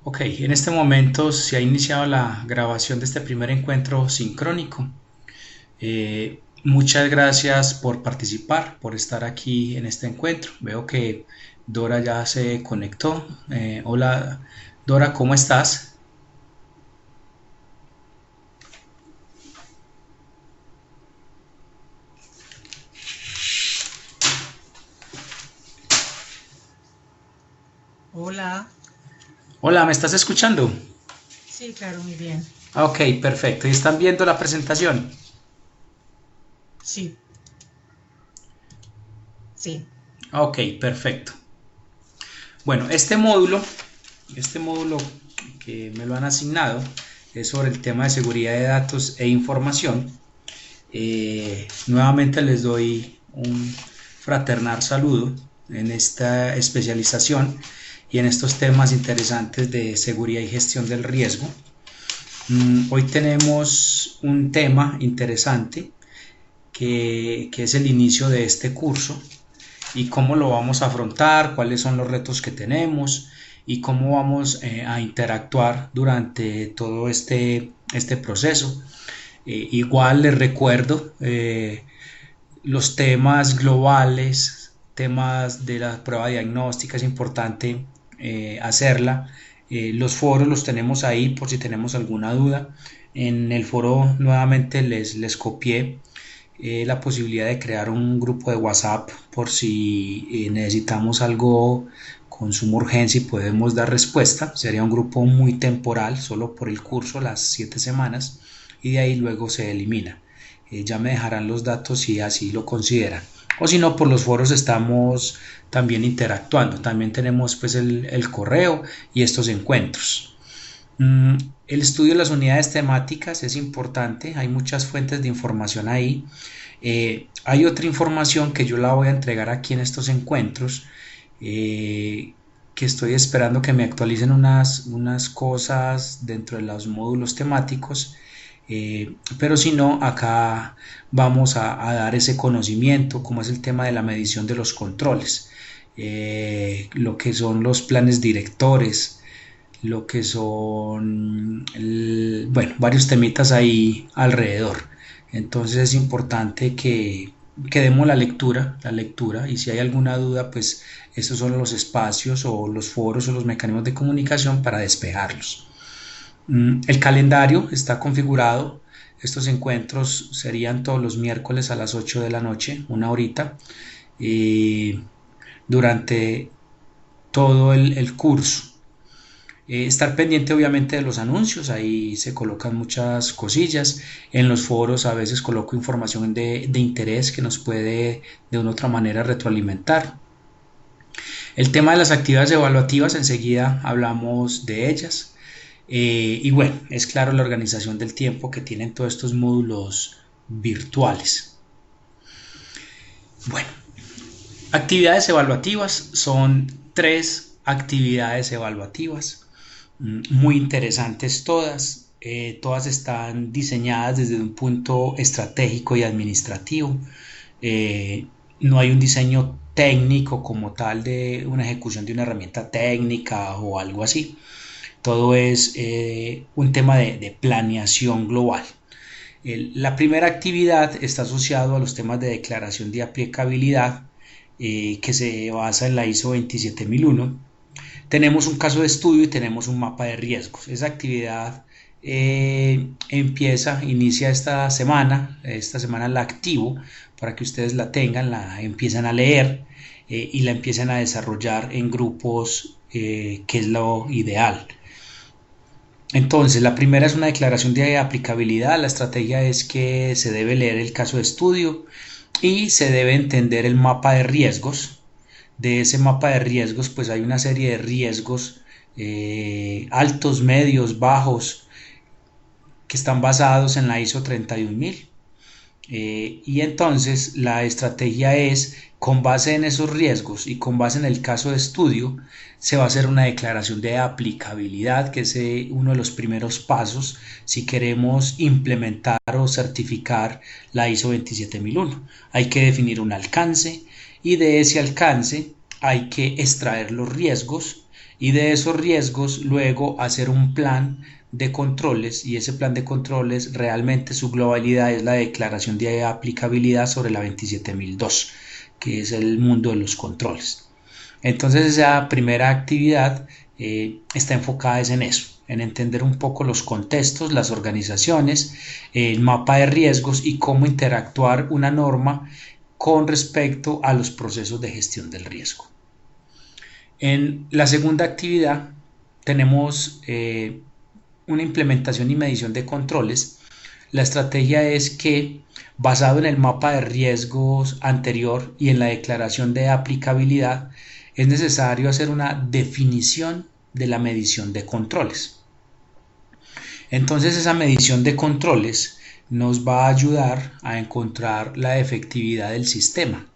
Ok, en este momento se ha iniciado la grabación de este primer encuentro sincrónico. Muchas gracias por participar, por estar aquí en este encuentro. Veo que Dora ya se conectó. Hola, Dora, ¿cómo estás? Hola, Hola, ¿me estás escuchando? sí, claro, muy bien. Ok, perfecto. ¿Y están viendo la presentación? Sí, sí. Ok, perfecto. Bueno, este módulo que me lo han asignado es sobre el tema de seguridad de datos e información. Nuevamente les doy un fraternal saludo en esta especialización y en estos temas interesantes de seguridad y gestión del riesgo. Hoy tenemos un tema interesante que es el inicio de este curso y cómo lo vamos a afrontar, cuáles son los retos que tenemos y cómo vamos a interactuar durante todo este proceso. Igual les recuerdo los temas globales, temas de la prueba diagnóstica, es importante hacerla. Los foros los tenemos ahí por si tenemos alguna duda. En el foro nuevamente les copié la posibilidad de crear un grupo de WhatsApp por si necesitamos algo con suma urgencia y podemos dar respuesta. Sería un grupo muy temporal, solo por el curso, las 7 semanas, y de ahí luego se elimina. Ya me dejarán los datos si así lo consideran. O si no, por los foros estamos también interactuando. También tenemos pues el correo y estos encuentros. El estudio de las unidades temáticas es importante, hay muchas fuentes de información ahí. Hay otra información que yo la voy a entregar aquí en estos encuentros, que estoy esperando que me actualicen unas cosas dentro de los módulos temáticos, pero si no, acá vamos a dar ese conocimiento, como es el tema de la medición de los controles, lo que son los planes directores, lo que son, bueno, varios temitas ahí alrededor. Entonces es importante que demos la lectura, y si hay alguna duda, pues estos son los espacios o los foros o los mecanismos de comunicación para despejarlos. El calendario está configurado. Estos encuentros serían todos los miércoles a las 8 de la noche, una horita, y durante todo el curso. Estar pendiente obviamente de los anuncios, ahí se colocan muchas cosillas. En los foros a veces coloco información de interés que nos puede de una u otra manera retroalimentar. El tema de las actividades evaluativas, enseguida hablamos de ellas. Y bueno, es claro la organización del tiempo que tienen todos estos módulos virtuales. Bueno, actividades evaluativas son tres actividades evaluativas, muy interesantes todas. Todas están diseñadas desde un punto estratégico y administrativo. No hay un diseño técnico como tal de una ejecución de una herramienta técnica o algo así. Todo es un tema de planeación global. La primera actividad está asociada a los temas de declaración de aplicabilidad, que se basa en la ISO 27001. Tenemos un caso de estudio y tenemos un mapa de riesgos. Esa actividad inicia esta semana la activo para que ustedes la tengan, la empiezan a leer y la empiecen a desarrollar en grupos, que es lo ideal. Entonces, la primera es una declaración de aplicabilidad. La estrategia es que se debe leer el caso de estudio y se debe entender el mapa de riesgos. De ese mapa de riesgos, pues hay una serie de riesgos, altos, medios, bajos, que están basados en la ISO 31000. Y entonces la estrategia es, con base en esos riesgos y con base en el caso de estudio, se va a hacer una declaración de aplicabilidad, que es uno de los primeros pasos si queremos implementar o certificar la ISO 27001. Hay que definir un alcance y de ese alcance hay que extraer los riesgos y de esos riesgos luego hacer un plan de controles, y ese plan de controles realmente su globalidad es la declaración de aplicabilidad sobre la 27002, que es el mundo de los controles. Entonces esa primera actividad está enfocada en eso, en entender un poco los contextos, las organizaciones, el mapa de riesgos y cómo interactuar una norma con respecto a los procesos de gestión del riesgo. En la segunda actividad tenemos una implementación y medición de controles. La estrategia es que, basado en el mapa de riesgos anterior y en la declaración de aplicabilidad, es necesario hacer una definición de la medición de controles. Entonces esa medición de controles nos va a ayudar a encontrar la efectividad del sistema.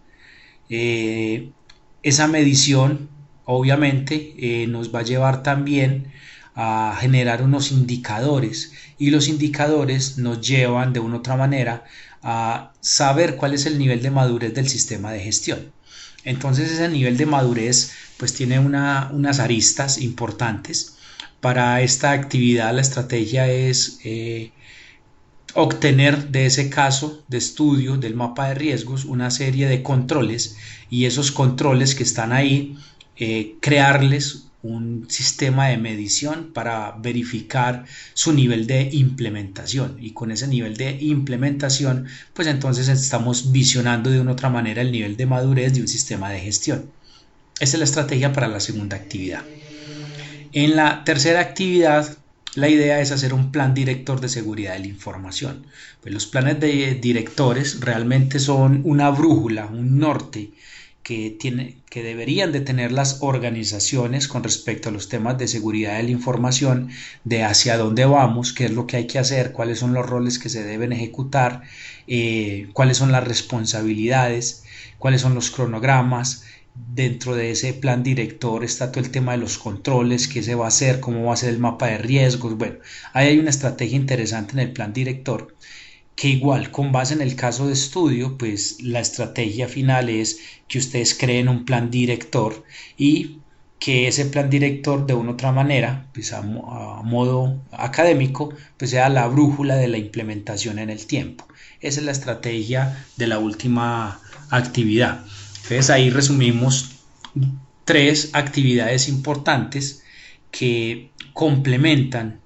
Esa medición obviamente nos va a llevar también a generar unos indicadores, y los indicadores nos llevan de una u otra manera a saber cuál es el nivel de madurez del sistema de gestión. Entonces ese nivel de madurez pues tiene unas aristas importantes. Para esta actividad la estrategia es obtener de ese caso de estudio del mapa de riesgos una serie de controles, y esos controles que están ahí crearles un sistema de medición para verificar su nivel de implementación, y con ese nivel de implementación pues entonces estamos visionando de una u otra manera el nivel de madurez de un sistema de gestión. Esa es la estrategia para la segunda actividad. En la tercera actividad la idea es hacer un plan director de seguridad de la información. Pues los planes de directores realmente son una brújula, un norte que deberían de tener las organizaciones con respecto a los temas de seguridad de la información, de hacia dónde vamos, qué es lo que hay que hacer, cuáles son los roles que se deben ejecutar, cuáles son las responsabilidades, cuáles son los cronogramas. Dentro de ese plan director está todo el tema de los controles, qué se va a hacer, cómo va a ser el mapa de riesgos. Bueno, ahí hay una estrategia interesante en el plan director, que igual con base en el caso de estudio pues la estrategia final es que ustedes creen un plan director, y que ese plan director de una u otra manera pues a modo académico pues sea la brújula de la implementación en el tiempo. Esa es la estrategia de la última actividad. Entonces ahí resumimos 3 actividades importantes que complementan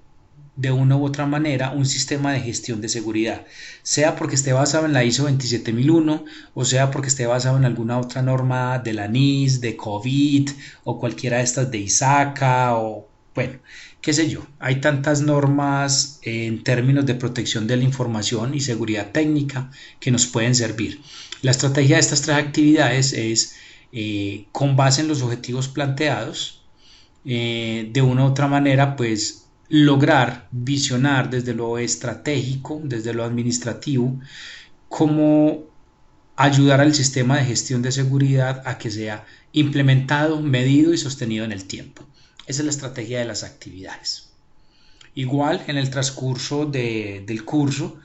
de una u otra manera un sistema de gestión de seguridad, sea porque esté basado en la ISO 27001 o sea porque esté basado en alguna otra norma de la NIS, de COVID o cualquiera de estas de ISACA, o bueno, qué sé yo. Hay tantas normas en términos de protección de la información y seguridad técnica que nos pueden servir. La estrategia de estas 3 actividades es con base en los objetivos planteados, de una u otra manera pues lograr visionar desde lo estratégico, desde lo administrativo, cómo ayudar al sistema de gestión de seguridad a que sea implementado, medido y sostenido en el tiempo. Esa es la estrategia de las actividades. Igual en el transcurso del curso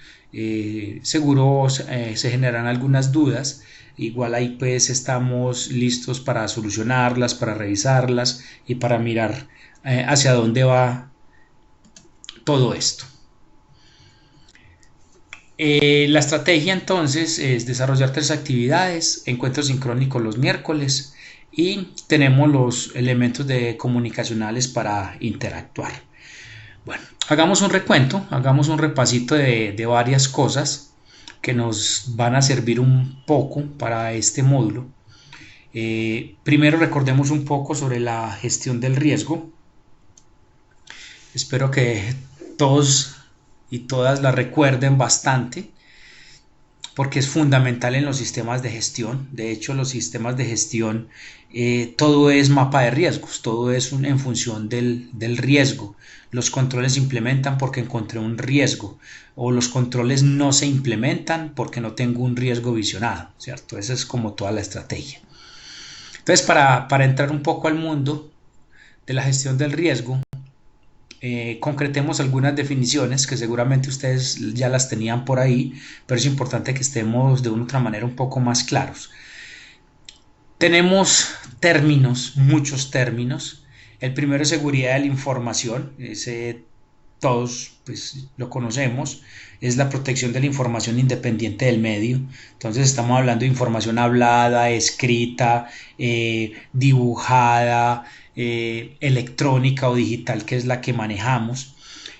seguro se generarán algunas dudas. Igual ahí pues estamos listos para solucionarlas, para revisarlas y para mirar hacia dónde va todo esto. La estrategia entonces es desarrollar 3 actividades, encuentros sincrónicos los miércoles, y tenemos los elementos comunicacionales para interactuar. Bueno, hagamos un recuento, hagamos un repasito de varias cosas que nos van a servir un poco para este módulo. Primero recordemos un poco sobre la gestión del riesgo. Espero que todos y todas la recuerden bastante, porque es fundamental en los sistemas de gestión. De hecho, los sistemas de gestión, todo es mapa de riesgos, todo es en función del riesgo. Los controles se implementan porque encontré un riesgo, o los controles no se implementan porque no tengo un riesgo visionado, ¿cierto? Esa es como toda la estrategia. Entonces, para entrar un poco al mundo de la gestión del riesgo, concretemos algunas definiciones que seguramente ustedes ya las tenían por ahí, pero es importante que estemos de una u otra manera un poco más claros. Tenemos términos, muchos términos, El primero es seguridad de la información, ese todos pues lo conocemos, es la protección de la información independiente del medio. Entonces estamos hablando de información hablada, escrita, dibujada, electrónica o digital, que es la que manejamos.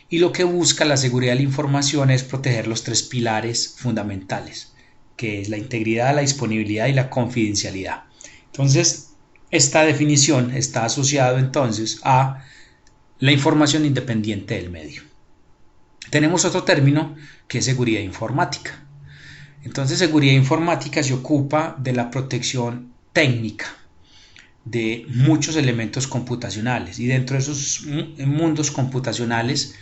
Y lo que busca la seguridad de la información es proteger los tres pilares fundamentales, que es la integridad, la disponibilidad y la confidencialidad. Entonces, esta definición está asociada entonces a la información independiente del medio. Tenemos otro término que es seguridad informática. Entonces, seguridad informática se ocupa de la protección técnica de muchos elementos computacionales, y dentro de esos mundos computacionales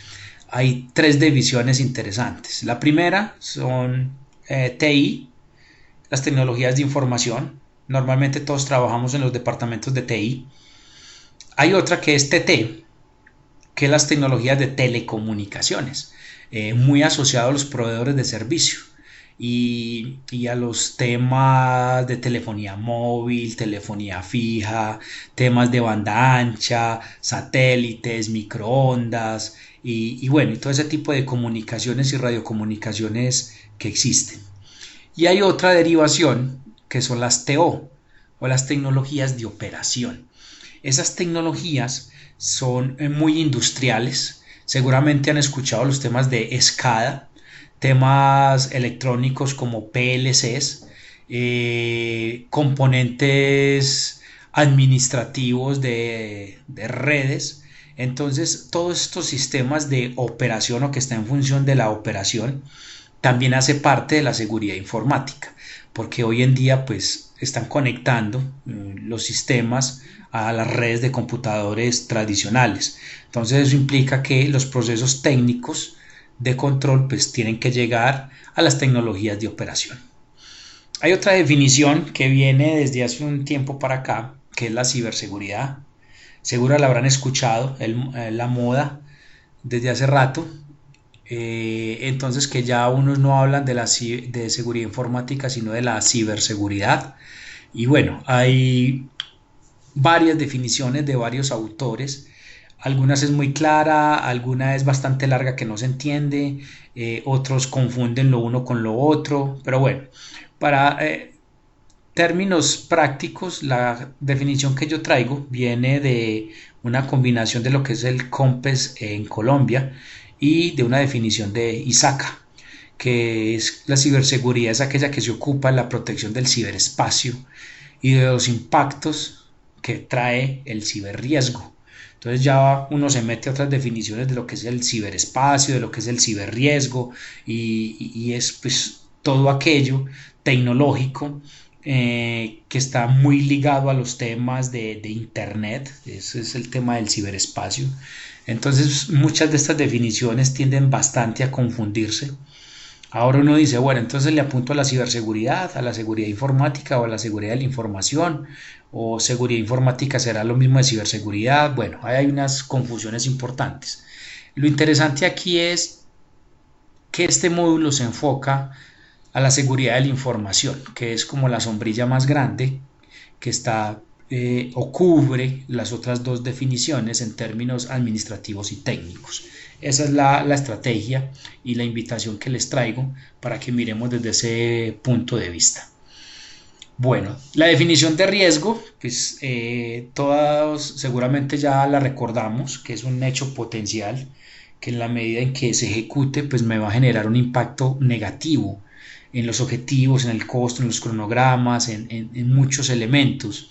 hay tres divisiones interesantes. La primera son TI, las tecnologías de información. Normalmente todos trabajamos en los departamentos de TI. Hay otra que es TT, que es las tecnologías de telecomunicaciones, muy asociado a los proveedores de servicio y a los temas de telefonía móvil, telefonía fija, temas de banda ancha, satélites, microondas y bueno, y todo ese tipo de comunicaciones y radiocomunicaciones que existen. Y hay otra derivación que son las TO o las tecnologías de operación. Esas tecnologías son muy industriales. Seguramente han escuchado los temas de SCADA, temas electrónicos como PLCs, componentes administrativos de redes. Entonces, todos estos sistemas de operación o que están en función de la operación también hace parte de la seguridad informática, porque hoy en día pues están conectando los sistemas a las redes de computadores tradicionales. Entonces eso implica que los procesos técnicos de control pues tienen que llegar a las tecnologías de operación. Hay otra definición que viene desde hace un tiempo para acá, que es la ciberseguridad. Seguro la habrán escuchado, la moda desde hace rato. Entonces que ya unos no hablan de seguridad informática, sino de la ciberseguridad. Y bueno, hay varias definiciones de varios autores. Algunas es muy clara, alguna es bastante larga que no se entiende, otros confunden lo uno con lo otro, pero bueno, para términos prácticos, la definición que yo traigo viene de una combinación de lo que es el COMPES en Colombia y de una definición de ISACA, que es la ciberseguridad, es aquella que se ocupa de la protección del ciberespacio y de los impactos que trae el ciberriesgo. Entonces ya uno se mete a otras definiciones de lo que es el ciberespacio, de lo que es el ciberriesgo y es pues todo aquello tecnológico que está muy ligado a los temas de Internet. Ese es el tema del ciberespacio. Entonces muchas de estas definiciones tienden bastante a confundirse. Ahora uno dice, bueno, entonces le apunto a la ciberseguridad, a la seguridad informática o a la seguridad de la información, o seguridad informática será lo mismo de ciberseguridad. Bueno, hay unas confusiones importantes. Lo interesante aquí es que este módulo se enfoca a la seguridad de la información, que es como la sombrilla más grande que está o cubre las otras dos definiciones en términos administrativos y técnicos. Esa es la estrategia y la invitación que les traigo para que miremos desde ese punto de vista. Bueno, la definición de riesgo, pues todos seguramente ya la recordamos, que es un hecho potencial que en la medida en que se ejecute, pues me va a generar un impacto negativo en los objetivos, en el costo, en los cronogramas, en muchos elementos.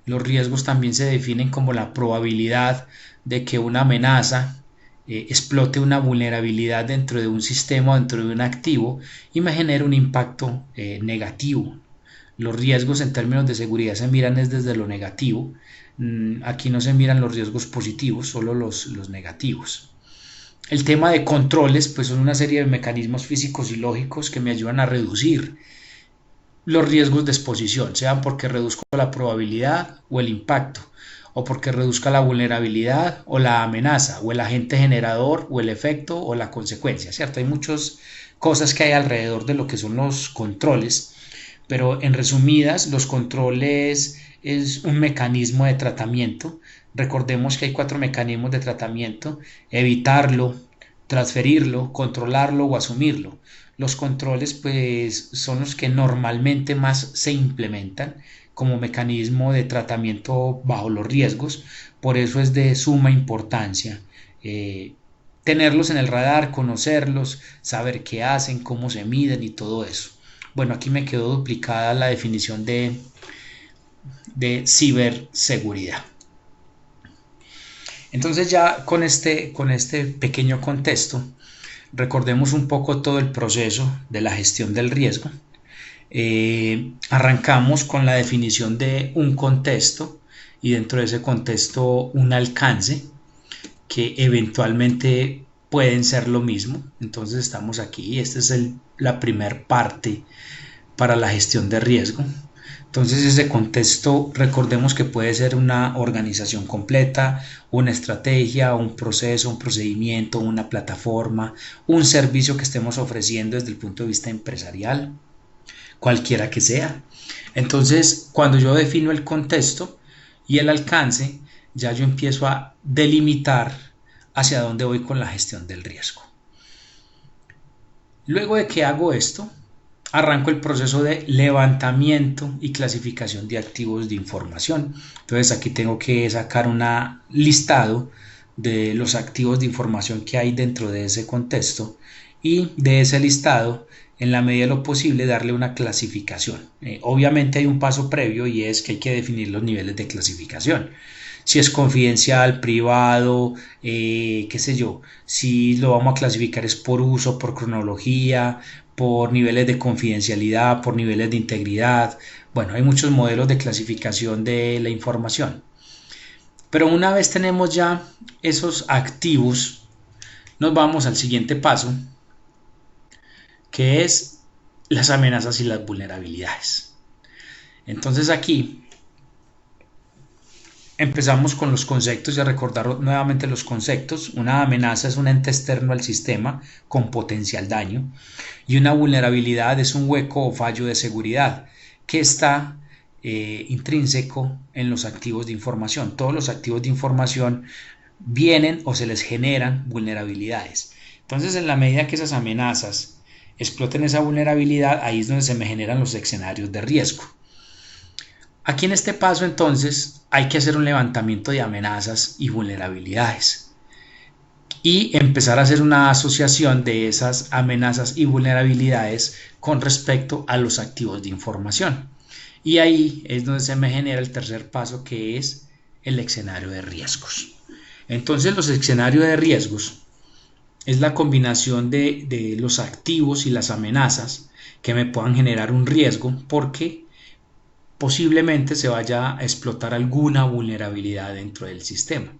Los riesgos también se definen como la probabilidad de que una amenaza explote una vulnerabilidad dentro de un sistema o dentro de un activo y me genere un impacto negativo. Los riesgos en términos de seguridad se miran desde lo negativo. Aquí no se miran los riesgos positivos, solo los negativos. El tema de controles, pues son una serie de mecanismos físicos y lógicos que me ayudan a reducir los riesgos de exposición, sean porque reduzco la probabilidad o el impacto, o porque reduzca la vulnerabilidad o la amenaza, o el agente generador, o el efecto, o la consecuencia, ¿cierto? Hay muchas cosas que hay alrededor de lo que son los controles, pero en resumidas, los controles es un mecanismo de tratamiento Recordemos que hay 4 mecanismos de tratamiento: evitarlo, transferirlo, controlarlo o asumirlo. Los controles pues son los que normalmente más se implementan como mecanismo de tratamiento bajo los riesgos. Por eso es de suma importancia tenerlos en el radar, conocerlos, saber qué hacen, cómo se miden y todo eso. Bueno, aquí me quedó duplicada la definición de ciberseguridad. Entonces ya con este pequeño contexto, recordemos un poco todo el proceso de la gestión del riesgo. Arrancamos con la definición de un contexto y dentro de ese contexto un alcance que eventualmente pueden ser lo mismo. Entonces estamos aquí, esta es la primer parte para la gestión de riesgo. Entonces ese contexto, recordemos que puede ser una organización completa, una estrategia, un proceso, un procedimiento, una plataforma, un servicio que estemos ofreciendo desde el punto de vista empresarial, cualquiera que sea. Entonces cuando yo defino el contexto y el alcance, ya yo empiezo a delimitar hacia dónde voy con la gestión del riesgo. Luego de que hago esto, arranco el proceso de levantamiento y clasificación de activos de información. Entonces aquí tengo que sacar un listado de los activos de información que hay dentro de ese contexto y de ese listado, en la medida de lo posible, darle una clasificación. Obviamente hay un paso previo y es que hay que definir los niveles de clasificación. Si es confidencial, privado, qué sé yo, si lo vamos a clasificar es por uso, por cronología, por niveles de confidencialidad, por niveles de integridad. Bueno, hay muchos modelos de clasificación de la información. Pero una vez tenemos ya esos activos, nos vamos al siguiente paso, que es las amenazas y las vulnerabilidades. Entonces aquí empezamos con los conceptos y a recordar nuevamente los conceptos. Una amenaza es un ente externo al sistema con potencial daño y una vulnerabilidad es un hueco o fallo de seguridad que está intrínseco en los activos de información. Todos los activos de información vienen o se les generan vulnerabilidades. Entonces, en la medida que esas amenazas exploten esa vulnerabilidad, ahí es donde se me generan los escenarios de riesgo. Aquí en este paso entonces hay que hacer un levantamiento de amenazas y vulnerabilidades y empezar a hacer una asociación de esas amenazas y vulnerabilidades con respecto a los activos de información. Y ahí es donde se me genera el tercer paso, que es el escenario de riesgos. Entonces los escenarios de riesgos es la combinación de los activos y las amenazas que me puedan generar un riesgo porque posiblemente se vaya a explotar alguna vulnerabilidad dentro del sistema.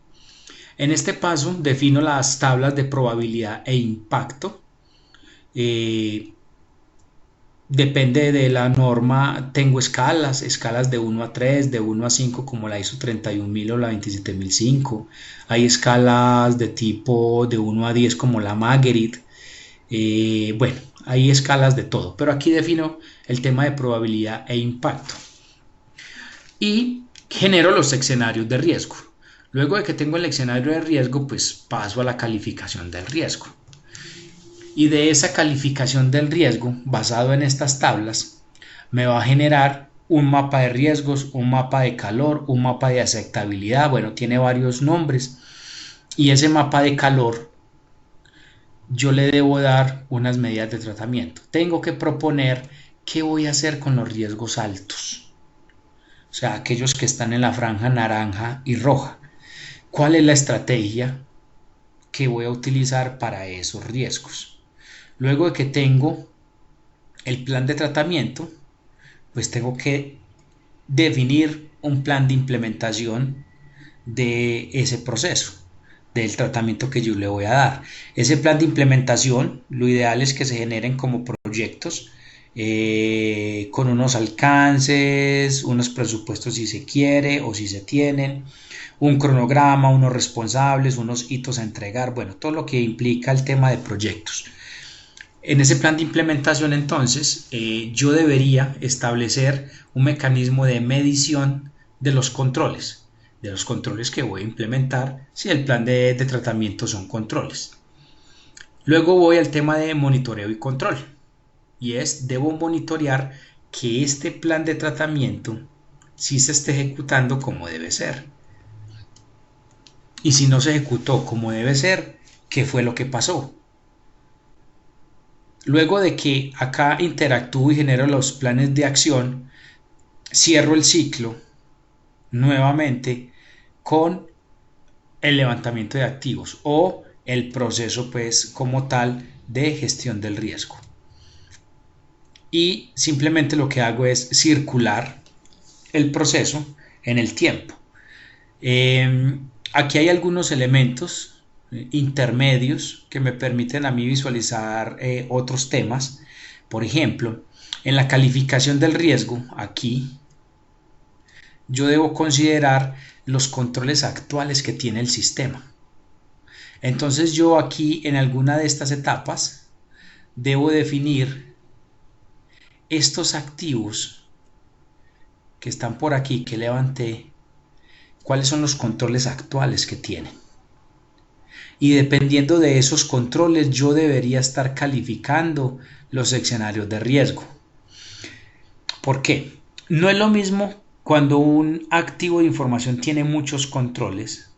En este paso defino las tablas de probabilidad e impacto. Depende de la norma, tengo escalas de 1 a 3, de 1 a 5 como la ISO 31000 o la 27005. Hay escalas de tipo de 1 a 10 como la Magerit. Bueno, hay escalas de todo, pero aquí defino el tema de probabilidad e impacto. Y genero los escenarios de riesgo. Luego de que tengo el escenario de riesgo, pues paso a la calificación del riesgo. Y de esa calificación del riesgo, basado en estas tablas, me va a generar un mapa de riesgos, un mapa de calor, un mapa de aceptabilidad. Bueno, tiene varios nombres. Y ese mapa de calor, yo le debo dar unas medidas de tratamiento. Tengo que proponer qué voy a hacer con los riesgos altos. O sea, aquellos que están en la franja naranja y roja. ¿Cuál es la estrategia que voy a utilizar para esos riesgos? Luego de que tengo el plan de tratamiento, pues tengo que definir un plan de implementación de ese proceso, del tratamiento que yo le voy a dar. Ese plan de implementación, lo ideal es que se generen como proyectos con unos alcances, unos presupuestos si se quiere o si se tienen, un cronograma, unos responsables, unos hitos a entregar, bueno, todo lo que implica el tema de proyectos. En ese plan de implementación entonces yo debería establecer un mecanismo de medición de los controles. de los controles que voy a implementar si el plan de tratamiento son controles. Luego voy al tema de monitoreo y control, y debo monitorear que este plan de tratamiento sí se esté ejecutando como debe ser. Y si no se ejecutó como debe ser, ¿qué fue lo que pasó? Luego de que acá interactúo y genero los planes de acción, cierro el ciclo nuevamente con el levantamiento de activos o el proceso pues como tal de gestión del riesgo. Y simplemente lo que hago es circular el proceso en el tiempo. Aquí hay algunos elementos intermedios que me permiten a mí visualizar otros temas. Por ejemplo, en la calificación del riesgo, aquí yo debo considerar los controles actuales que tiene el sistema. Entonces yo aquí en alguna de estas etapas debo definir estos activos que están por aquí, que levanté, cuáles son los controles actuales que tienen. Y dependiendo de esos controles yo debería estar calificando los escenarios de riesgo. ¿Por qué? No es lo mismo cuando un activo de información tiene muchos controles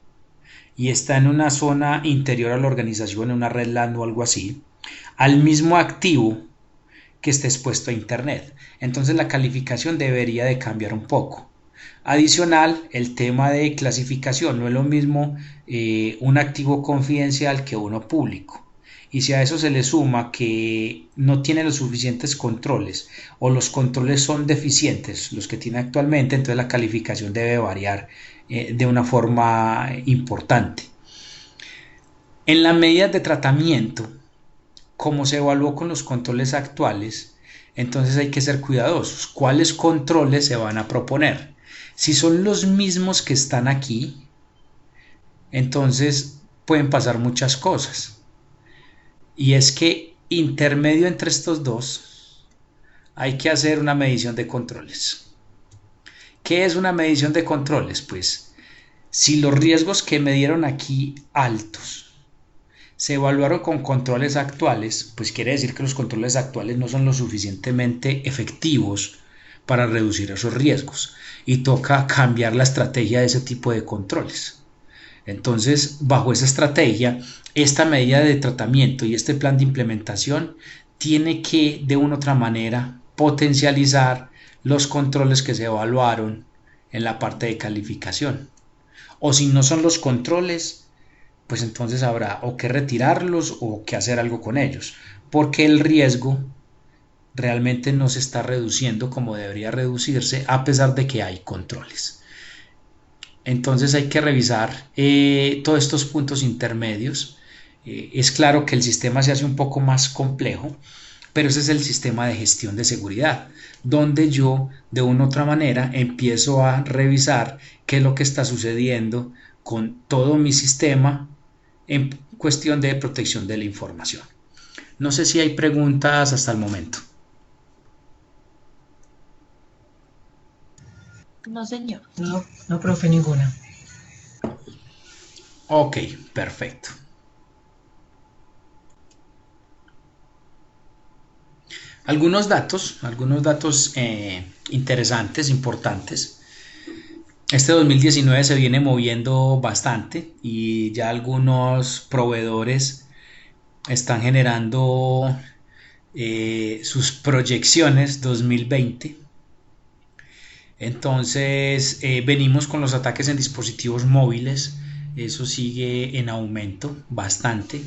y está en una zona interior a la organización, en una red LAN o algo así, al mismo activo que esté expuesto a internet. Entonces la calificación debería de cambiar un poco. Adicional, el tema de clasificación, no es lo mismo un activo confidencial que uno público. Y si a eso se le suma que no tiene los suficientes controles o los controles son deficientes, los que tiene actualmente, entonces la calificación debe variar de una forma importante. En las medidas de tratamiento, como se evaluó con los controles actuales, entonces hay que ser cuidadosos. ¿Cuáles controles se van a proponer? Si son los mismos que están aquí, entonces pueden pasar muchas cosas. Y es que intermedio entre estos dos hay que hacer una medición de controles. ¿Qué es una medición de controles? Pues si los riesgos que me dieron aquí altos se evaluaron con controles actuales, pues quiere decir que los controles actuales no son lo suficientemente efectivos para reducir esos riesgos y toca cambiar la estrategia de ese tipo de controles. Entonces, bajo esa estrategia, esta medida de tratamiento y este plan de implementación tiene que, de una u otra manera, potencializar los controles que se evaluaron en la parte de calificación. O si no son los controles, pues entonces habrá o que retirarlos o que hacer algo con ellos, porque el riesgo realmente no se está reduciendo como debería reducirse a pesar de que hay controles. Entonces hay que revisar todos estos puntos intermedios. Es claro que el sistema se hace un poco más complejo, pero ese es el sistema de gestión de seguridad, donde yo de una u otra manera empiezo a revisar qué es lo que está sucediendo con todo mi sistema en cuestión de protección de la información. No sé si hay preguntas hasta el momento. No, señor. No, profe, ninguna. Ok, perfecto. Algunos datos interesantes, importantes. Este 2019 se viene moviendo bastante y ya algunos proveedores están generando sus proyecciones 2020. Entonces venimos con los ataques en dispositivos móviles, eso sigue en aumento bastante.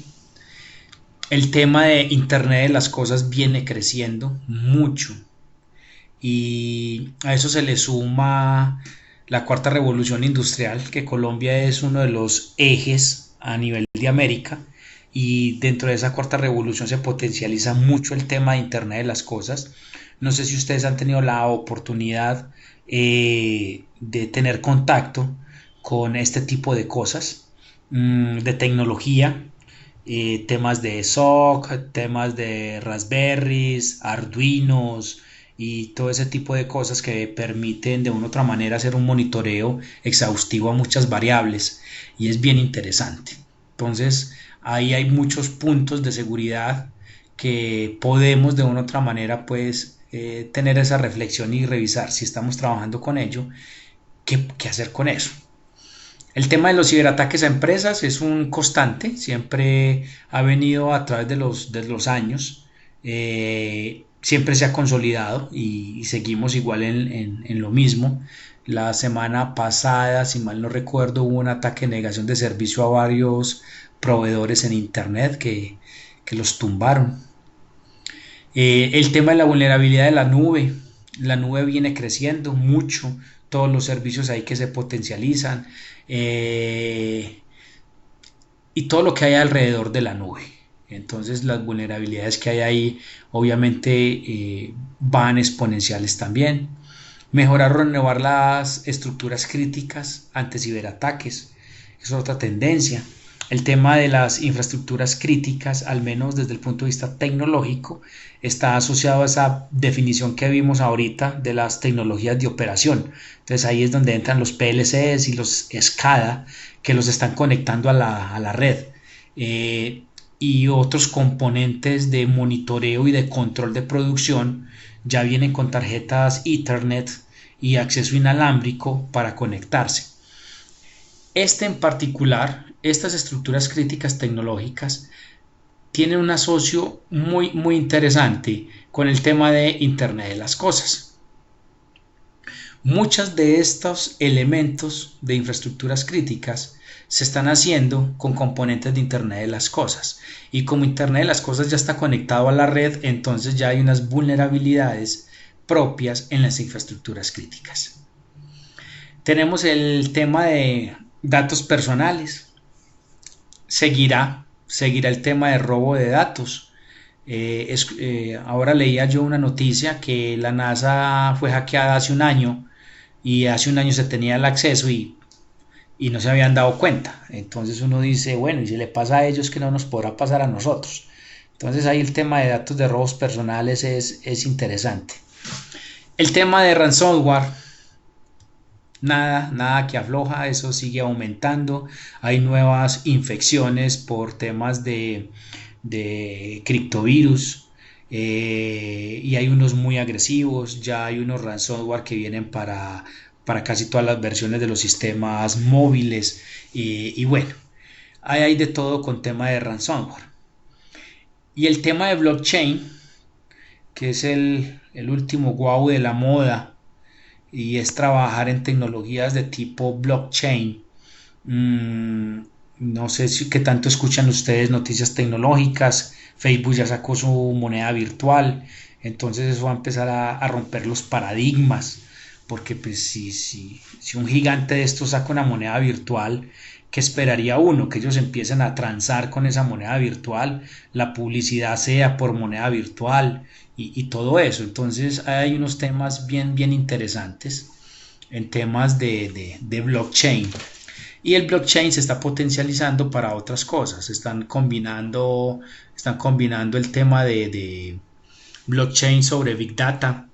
El tema de Internet de las cosas viene creciendo mucho y a eso se le suma la cuarta revolución industrial, que Colombia es uno de los ejes a nivel de América, y dentro de esa cuarta revolución se potencializa mucho el tema de Internet de las cosas. No sé si ustedes han tenido la oportunidad de tener contacto con este tipo de cosas, de tecnología, temas de SOC, temas de Raspberries, Arduinos, y todo ese tipo de cosas que permiten de una u otra manera hacer un monitoreo exhaustivo a muchas variables y es bien interesante. Entonces ahí hay muchos puntos de seguridad que podemos de una u otra manera pues tener esa reflexión y revisar si estamos trabajando con ello, qué hacer con eso. El tema de los ciberataques a empresas es un constante, siempre ha venido a través de los años, siempre se ha consolidado y seguimos igual en lo mismo. La semana pasada, si mal no recuerdo, hubo un ataque de negación de servicio a varios proveedores en Internet que los tumbaron. El tema de la vulnerabilidad de la nube viene creciendo mucho, todos los servicios ahí que se potencializan eh, y todo lo que hay alrededor de la nube. Entonces las vulnerabilidades que hay ahí obviamente van exponenciales también. Mejorar o renovar las estructuras críticas ante ciberataques es otra tendencia. El tema de las infraestructuras críticas, al menos desde el punto de vista tecnológico, está asociado a esa definición que vimos ahorita de las tecnologías de operación. Entonces ahí es donde entran los PLCs y los SCADA que los están conectando a la red. Y otros componentes de monitoreo y de control de producción ya vienen con tarjetas Ethernet y acceso inalámbrico para conectarse. En particular, estas estructuras críticas tecnológicas tienen un asocio muy interesante con el tema de Internet de las Cosas. Muchos de estos elementos de infraestructuras críticas se están haciendo con componentes de Internet de las Cosas. Y como Internet de las Cosas ya está conectado a la red, entonces ya hay unas vulnerabilidades propias en las infraestructuras críticas. Tenemos el tema de datos personales. Seguirá el tema de robo de datos. Ahora leía yo una noticia que la NASA fue hackeada hace un año y hace un año se tenía el acceso y no se habían dado cuenta. Entonces uno dice, bueno, y si le pasa a ellos, ¿qué no nos podrá pasar a nosotros? Entonces ahí el tema de datos de robos personales es interesante. El tema de ransomware, nada que afloja, eso sigue aumentando. Hay nuevas infecciones por temas de criptovirus y hay unos muy agresivos. Ya hay unos ransomware que vienen para casi todas las versiones de los sistemas móviles y bueno, hay de todo con tema de ransomware. Y el tema de blockchain, que es el último guau de la moda, y es trabajar en tecnologías de tipo blockchain. No sé qué tanto escuchan ustedes noticias tecnológicas. Facebook ya sacó su moneda virtual, entonces eso va a empezar a romper los paradigmas, porque pues si un gigante de estos saca una moneda virtual, ¿qué esperaría uno? Que ellos empiecen a transar con esa moneda virtual, la publicidad sea por moneda virtual y todo eso. Entonces hay unos temas bien interesantes en temas de blockchain. Y el blockchain se está potencializando para otras cosas. Están combinando el tema de blockchain sobre Big Data.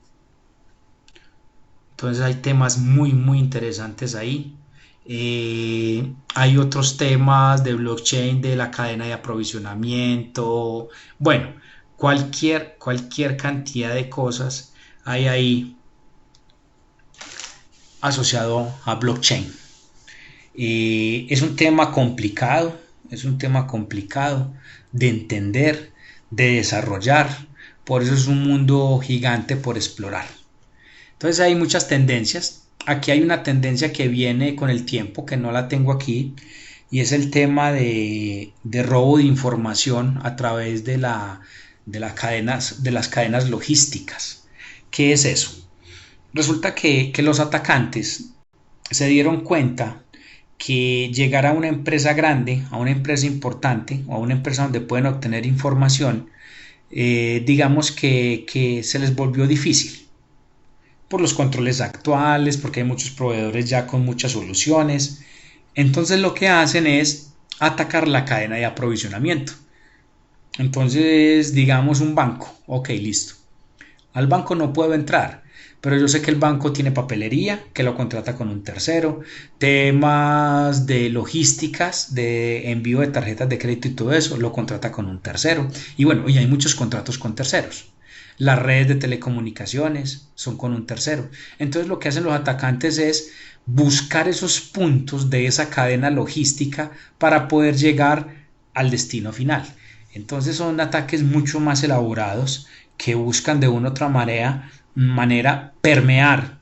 Entonces hay temas muy interesantes ahí. Hay otros temas de blockchain de la cadena de aprovisionamiento. Bueno, cualquier cantidad de cosas hay ahí asociado a blockchain. Es un tema complicado de entender, de desarrollar, por eso es un mundo gigante por explorar. Entonces hay muchas tendencias. Aquí hay una tendencia que viene con el tiempo, que no la tengo aquí, y es el tema de robo de información a través de las cadenas logísticas. ¿Qué es eso? Resulta que los atacantes se dieron cuenta que llegar a una empresa grande, a una empresa importante o a una empresa donde pueden obtener información, digamos que se les volvió difícil por los controles actuales, porque hay muchos proveedores ya con muchas soluciones. Entonces lo que hacen es atacar la cadena de aprovisionamiento. Entonces, digamos un banco, ok, listo. Al banco no puedo entrar, pero yo sé que el banco tiene papelería, que lo contrata con un tercero, temas de logísticas, de envío de tarjetas de crédito y todo eso, lo contrata con un tercero. Y bueno, y hay muchos contratos con terceros. Las redes de telecomunicaciones son con un tercero. Entonces lo que hacen los atacantes es buscar esos puntos de esa cadena logística para poder llegar al destino final. Entonces son ataques mucho más elaborados que buscan de una u otra manera permear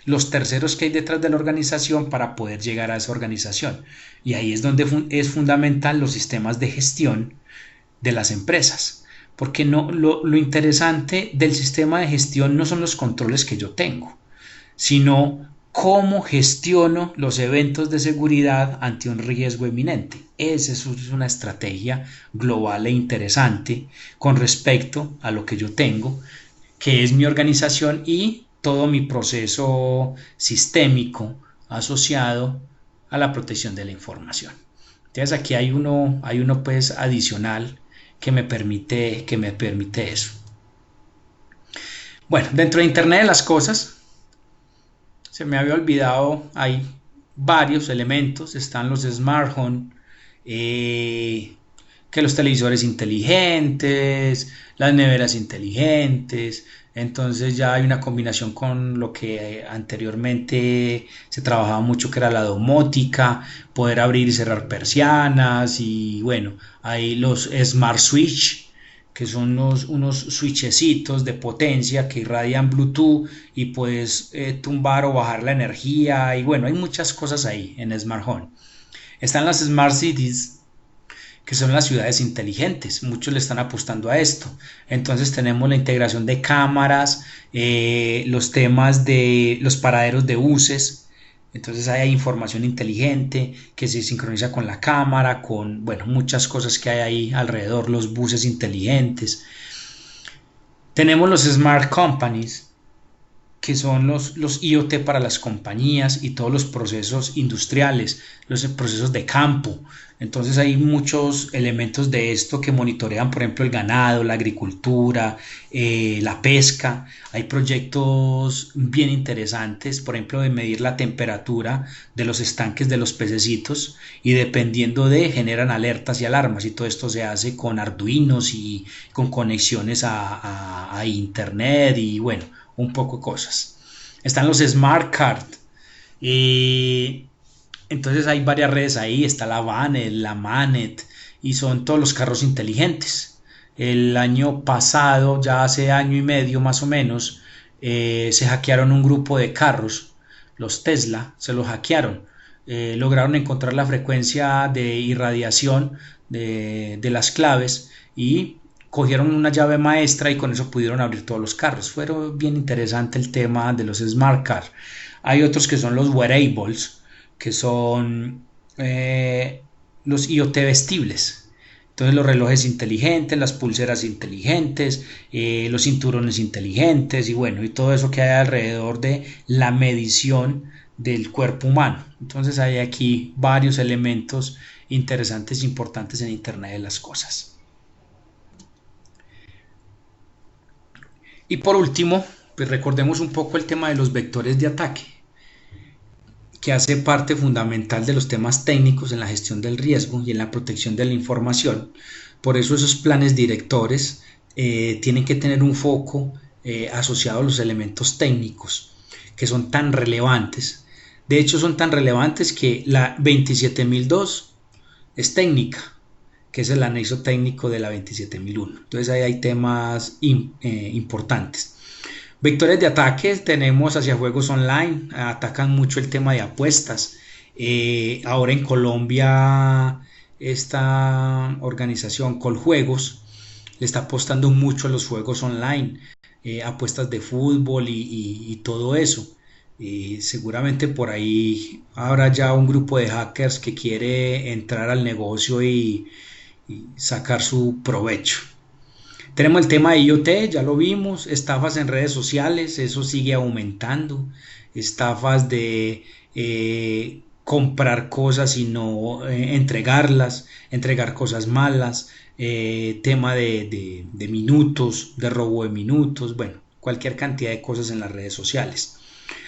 los terceros que hay detrás de la organización para poder llegar a esa organización. Y ahí es donde es fundamental los sistemas de gestión de las empresas. Porque no, lo interesante del sistema de gestión no son los controles que yo tengo, sino cómo gestiono los eventos de seguridad ante un riesgo eminente. Esa es una estrategia global e interesante con respecto a lo que yo tengo, que es mi organización y todo mi proceso sistémico asociado a la protección de la información. Entonces aquí hay uno pues adicional que me permite eso. Bueno, dentro de Internet de las cosas, se me había olvidado, hay varios elementos, están los smart home, que los televisores inteligentes, las neveras inteligentes. Entonces ya hay una combinación con lo que anteriormente se trabajaba mucho, que era la domótica, poder abrir y cerrar persianas. Y bueno, hay los smart switch, que son unos switchecitos de potencia que irradian Bluetooth y puedes tumbar o bajar la energía. Y bueno, hay muchas cosas ahí en Smart Home. Están las Smart Cities, que son las ciudades inteligentes. Muchos le están apostando a esto. Entonces tenemos la integración de cámaras, los temas de los paraderos de buses. Entonces hay información inteligente que se sincroniza con la cámara, con bueno, muchas cosas que hay ahí alrededor, los buses inteligentes. Tenemos los Smart Companies, que son los IoT para las compañías y todos los procesos industriales, los procesos de campo. Entonces hay muchos elementos de esto que monitorean, por ejemplo, el ganado, la agricultura, la pesca. Hay proyectos bien interesantes, por ejemplo, de medir la temperatura de los estanques de los pececitos y dependiendo generan alertas y alarmas, y todo esto se hace con Arduinos y con conexiones a internet y bueno, un poco de cosas. Están los Smart Card. Entonces hay varias redes ahí, está la Vanet, la Manet, y son todos los carros inteligentes. El año pasado, ya hace año y medio más o menos, se hackearon un grupo de carros, los Tesla, se los hackearon. Lograron encontrar la frecuencia de irradiación de las claves y cogieron una llave maestra y con eso pudieron abrir todos los carros. Fue bien interesante el tema de los Smart Car. Hay otros que son los wearables, que son los IoT vestibles. Entonces los relojes inteligentes, las pulseras inteligentes, los cinturones inteligentes y bueno, y todo eso que hay alrededor de la medición del cuerpo humano. Entonces hay aquí varios elementos interesantes e importantes en Internet de las cosas. Y por último, pues recordemos un poco el tema de los vectores de ataque, que hace parte fundamental de los temas técnicos en la gestión del riesgo y en la protección de la información. Por eso esos planes directores tienen que tener un foco asociado a los elementos técnicos, que son tan relevantes. De hecho, son tan relevantes que la 27002 es técnica, que es el anexo técnico de la 27001. Entonces ahí hay temas importantes. Vectores de ataque tenemos hacia juegos online, atacan mucho el tema de apuestas. Ahora en Colombia esta organización Coljuegos le está apostando mucho a los juegos online, apuestas de fútbol y todo eso. Seguramente por ahí habrá ya un grupo de hackers que quiere entrar al negocio y sacar su provecho. Tenemos el tema de IoT, ya lo vimos, estafas en redes sociales, eso sigue aumentando, estafas de comprar cosas y no entregarlas, entregar cosas malas, tema de minutos, de robo de minutos, bueno, cualquier cantidad de cosas en las redes sociales.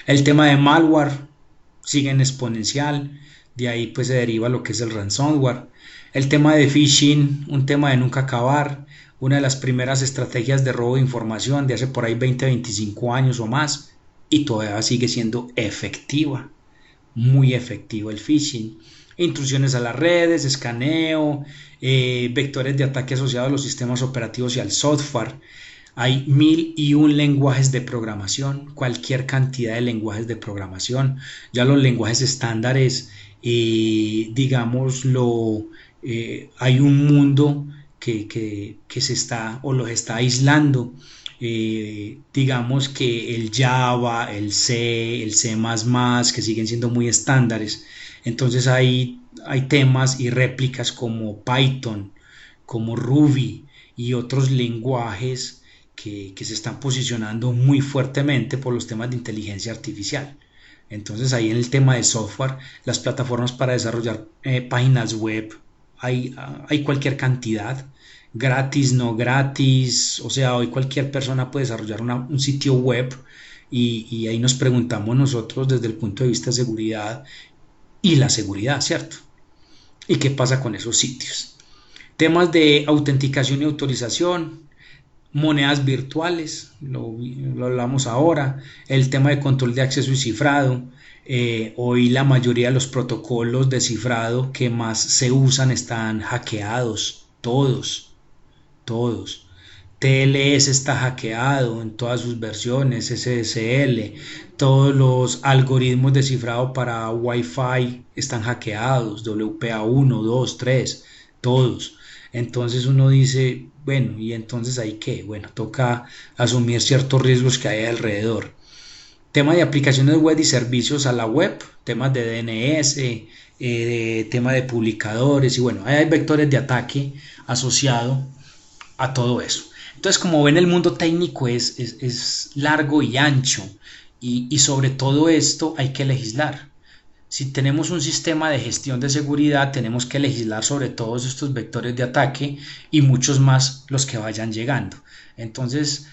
El tema de malware sigue en exponencial, de ahí pues se deriva lo que es el ransomware. El tema de phishing, un tema de nunca acabar, una de las primeras estrategias de robo de información de hace por ahí 20, 25 años o más, y todavía sigue siendo efectiva, muy efectivo el phishing. Intrusiones a las redes, escaneo, vectores de ataque asociados a los sistemas operativos y al software. Hay 1001 lenguajes de programación, cualquier cantidad de lenguajes de programación. Ya los lenguajes estándares, digámoslo, hay un mundo que se está o los está aislando. Digamos que el Java, el C++, que siguen siendo muy estándares. Entonces hay temas y réplicas como Python, como Ruby y otros lenguajes que se están posicionando muy fuertemente por los temas de inteligencia artificial. Entonces ahí en el tema de software, las plataformas para desarrollar páginas web, hay cualquier cantidad, gratis, no gratis, o sea, hoy cualquier persona puede desarrollar un sitio web y ahí nos preguntamos nosotros desde el punto de vista de seguridad y la seguridad, ¿cierto? ¿Y qué pasa con esos sitios? Temas de autenticación y autorización, monedas virtuales, lo hablamos ahora, el tema de control de acceso y cifrado. Hoy la mayoría de los protocolos de cifrado que más se usan están hackeados, todos. TLS está hackeado en todas sus versiones, SSL, todos los algoritmos de cifrado para Wi-Fi están hackeados, WPA1, 2, 3, todos. Entonces uno dice, bueno, ¿y entonces hay qué? Bueno, toca asumir ciertos riesgos que hay alrededor. Tema de aplicaciones web y servicios a la web, temas de DNS, tema de publicadores y bueno, hay vectores de ataque asociado a todo eso. Entonces, como ven, el mundo técnico es largo y ancho y sobre todo esto hay que legislar. Si tenemos un sistema de gestión de seguridad, tenemos que legislar sobre todos estos vectores de ataque y muchos más los que vayan llegando. Entonces,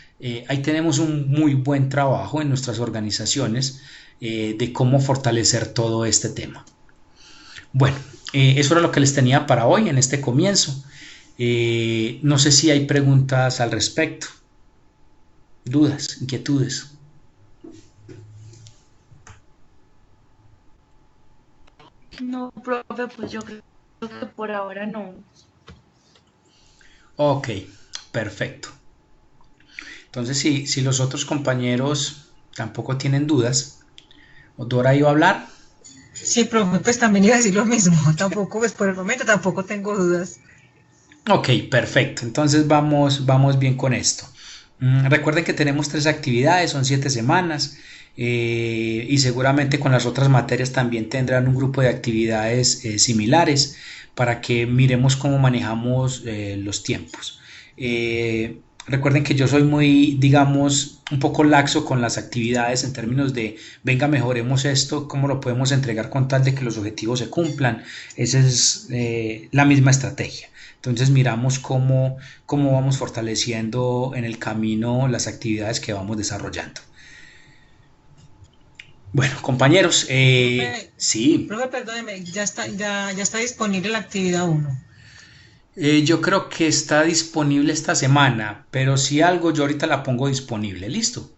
ahí tenemos un muy buen trabajo en nuestras organizaciones de cómo fortalecer todo este tema. Bueno, eso era lo que les tenía para hoy en este comienzo. No sé si hay preguntas al respecto, dudas, inquietudes. No, profe, pues yo creo que por ahora no. Ok, perfecto. Entonces, si los otros compañeros tampoco tienen dudas, ¿Dora iba a hablar? Sí, profe, pues también iba a decir lo mismo. Tampoco, pues por el momento tampoco tengo dudas. Ok, perfecto. Entonces vamos bien con esto. Recuerden que tenemos 3 actividades, son 7 semanas y seguramente con las otras materias también tendrán un grupo de actividades similares para que miremos cómo manejamos los tiempos. Recuerden que yo soy muy, digamos, un poco laxo con las actividades en términos de, venga, mejoremos esto, cómo lo podemos entregar con tal de que los objetivos se cumplan. Esa es la misma estrategia. Entonces miramos cómo vamos fortaleciendo en el camino las actividades que vamos desarrollando. Bueno, compañeros, Profe, sí, profe, perdóneme, ya está disponible la actividad 1. yo creo que está disponible esta semana, pero si algo yo ahorita la pongo disponible, ¿listo?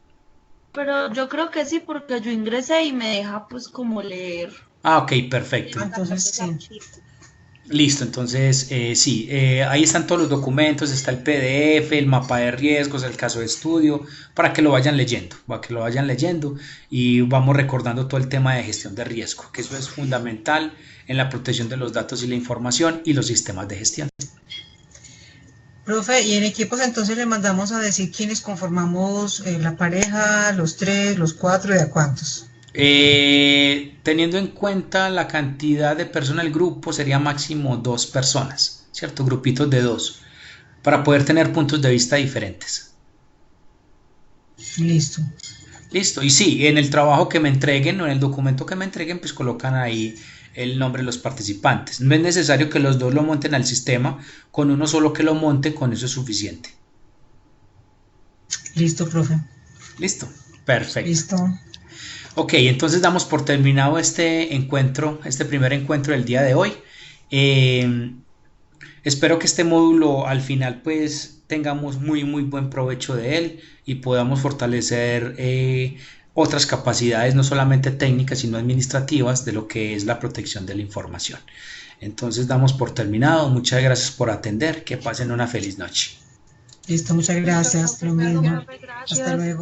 Pero yo creo que sí, porque yo ingresé y me deja pues como leer Ah, ok, perfecto. la Entonces, parte del sí. archivo. Listo, entonces sí, ahí están todos los documentos, está el PDF, el mapa de riesgos, el caso de estudio, para que lo vayan leyendo y vamos recordando todo el tema de gestión de riesgo, que eso es fundamental en la protección de los datos y la información y los sistemas de gestión. Profe, y en equipos entonces le mandamos a decir quiénes conformamos la pareja, los 3, los 4 y a cuántos. Teniendo en cuenta la cantidad de personas del grupo, sería máximo 2 personas, ¿cierto? Grupitos de 2, para poder tener puntos de vista diferentes. Listo. Listo, y sí, en el trabajo que me entreguen o en el documento que me entreguen, pues colocan ahí el nombre de los participantes. No es necesario que los dos lo monten al sistema, con uno solo que lo monte, con eso es suficiente. Listo, profe. ¿Listo? Perfecto. Listo. Ok, entonces damos por terminado este encuentro, este primer encuentro del día de hoy. Eh, Espero que este módulo al final pues tengamos muy buen provecho de él y podamos fortalecer otras capacidades no solamente técnicas sino administrativas de lo que es la protección de la información. Entonces damos por terminado. Muchas gracias por atender. Que pasen una feliz noche. Listo, muchas Listo, gracias. profe, Lo gracias, mismo. profe, Hasta gracias. luego.